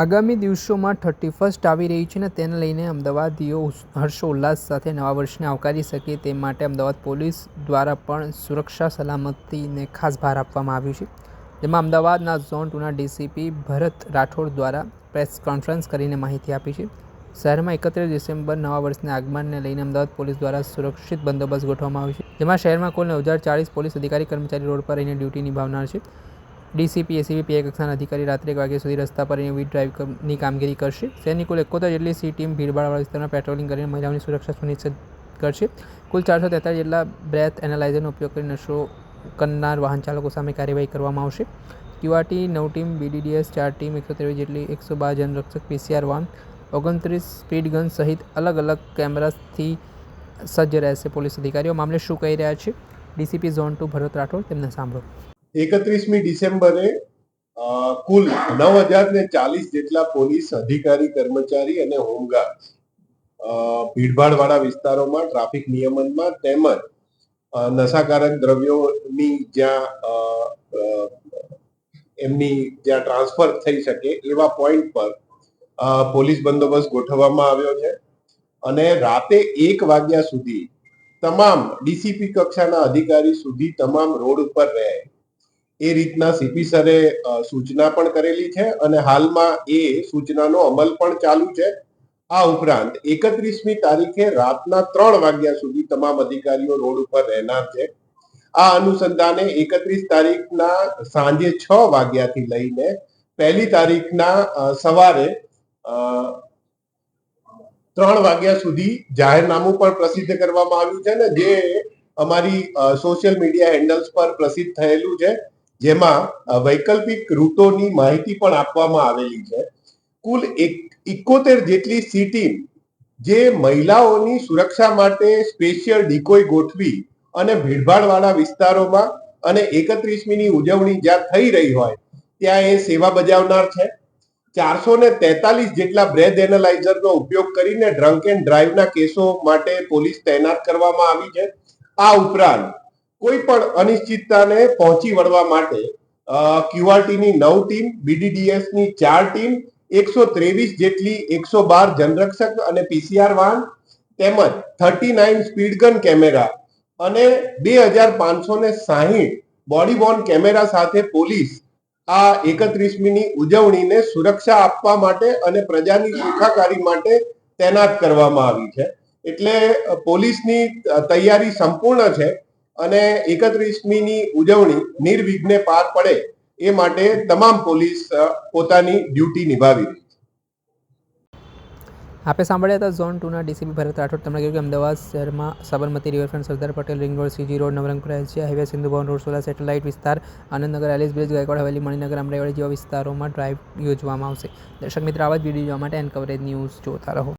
આગામી દિવસોમાં 31st આવી રહી છે અને તેને લઈને અમદાવાદીઓ હર્ષોલ્લાસ સાથે નવા વર્ષને આવકારી શકે તે માટે અમદાવાદ પોલીસ દ્વારા પણ સુરક્ષા સલામતીને ખાસ ભાર આપવામાં આવ્યું છે, જેમાં અમદાવાદના ઝોન 2ના ડીસીપી ભરત રાઠોડ દ્વારા પ્રેસ કોન્ફરન્સ કરીને માહિતી આપી છે। શહેરમાં 31 ડિસેમ્બર નવા વર્ષના આગમનને લઈને અમદાવાદ પોલીસ દ્વારા સુરક્ષિત બંદોબસ્ત ગોઠવવામાં આવ્યો છે, જેમાં શહેરમાં કુલ 9040 પોલીસ અધિકારી કર્મચારી રોડ પર રહીને ડ્યુટી નિભાવનાર છે। ડીસીપી એસીપી પીઆઈ કક્ષાના અધિકારી રાત્રે 1 વાગ્યા સુધી રસ્તા પર વીજ ડ્રાઇવની કામગીરી કરશે। શહેરની કુલ 71 જેટલી સી ટીમ ભીડભાડવાળા વિસ્તારમાં પેટ્રોલિંગ કરીને મહિલાઓની સુરક્ષા સુનિશ્ચિત કરશે। કુલ 443 જેટલા બ્રેથ એનાલાઇઝરનો ઉપયોગ કરી નશો કરનાર વાહન ચાલકો સામે કાર્યવાહી કરવામાં આવશે। ક્યુઆરટી 9 ટીમ, બીડીડીએસ 4 ટીમ, 123 જેટલી 112 જનરક્ષક પીસીઆર વાન, 29 સ્પીડ ગન સહિત અલગ અલગ કેમેરાથી સજ્જ રહેશે। પોલીસ અધિકારીઓ મામલે શું કહી રહ્યા છે, ડીસીપી ઝોન 2 ભરત રાઠોડ, તેમને સાંભળો। 31મી ડિસેમ્બરે કુલ 9040 જેટલા પોલીસ અધિકારી કર્મચારી અને હોમગાર્ડ ભીડભાડવાળા વિસ્તારોમાં ટ્રાફિક નિયમનમાં તેમજ નશાકારક દ્રવ્યોની જ્યાં ટ્રાન્સફર થઈ શકે એવા પોઈન્ટ પર પોલીસ બંદોબસ્ત ગોઠવવામાં આવ્યો છે અને રાતે 1 વાગ્યા સુધી તમામ ડીસીપી કક્ષાના અધિકારી સુધી તમામ રોડ ઉપર રહે એ રીતના સીપી સરે સૂચના પણ કરેલી છે અને હાલમાં એ સૂચનાનો અમલ પણ ચાલુ છે। આ ઉપરાંત 31મી તારીખે રાતના 3 વાગ્યા સુધી તમામ અધિકારીઓ રોડ ઉપર રહેનાર છે। આ અનુસંધાને 31 તારીખના સાંજે 6 વાગ્યાથી લઈને 1 તારીખના સવારે 3 વાગ્યા સુધી જાહેરનામું પણ પ્રસિદ્ધ કરવામાં આવ્યું છે ને જે અમારી સોશિયલ મીડિયા હેન્ડલ્સ પર પ્રસિદ્ધ થયેલું છે, જેમાં વૈકલ્પિક રૂટોની માહિતી પણ આપવામાં આવેલી છે। કુલ 71 જેટલી સી ટીમ જે મહિલાઓની સુરક્ષા માટે સ્પેશિયલ ડિકોય ગોઠવી અને ભીડભાડવાળા વિસ્તારોમાં અને 31મીની ઉજવણી જ્યાં થઈ રહી હોય ત્યાં એ સેવા બજાવનાર છે। 443 જેટલા બ્રેથ એનાલાઇઝરનો ઉપયોગ કરીને ડ્રંક એન્ડ ડ્રાઈવના કેસો માટે પોલીસ તૈનાત કરવામાં આવી છે। આ ઉપરાંત કોઈ પણ અનિશ્ચિતતાને પહોંચી વળવા માટે ક્યુઆરટીની 9 ટીમ, બીડીડીએસની 4 ટીમ, 123 જેટલી 112 જનરક્ષક અને પીસીઆર વાહન તેમજ 39 સ્પીડ ગન કેમેરા અને 2560 બોડી વોર્ન કેમેરા સાથે પોલીસ આ 31મીની ઉજવણીને સુરક્ષા આપવા માટે અને પ્રજાની સુખાકારી માટે તૈનાત કરવામાં આવી છે। એટલે પોલીસની તૈયારી સંપૂર્ણ છે અને 31મીની ઉજવણી નિર્વિઘ્ને પાર પડે એ માટે તમામ પોલીસ પોતાની ડ્યુટી નિભાવી રહી છે। આપે સાંભળ્યા હતા ઝોન 2ના ડીસીપી ભરત રાઠોડ। તેમણે કહ્યું કે અમદાવાદ શહેરમાં Sabarmati riverfront, Sardar Patel ring road, CG road, Navrangpura Asia highway, Sindhu Bhavan road, Sola satellite વિસ્તાર, આનંદનગર, એલિસ બ્રિજ, ગાયકવાડ હવેલી, મણિનગર, અમરાઈવાડી જેવા વિસ્તારોમાં ડ્રાઇવ યોજવામાં આવશે। દર્શક મિત્રો, આવા જ વિડીયો જોવા માટે એન કવરેજ ન્યૂઝ જોતા રહો।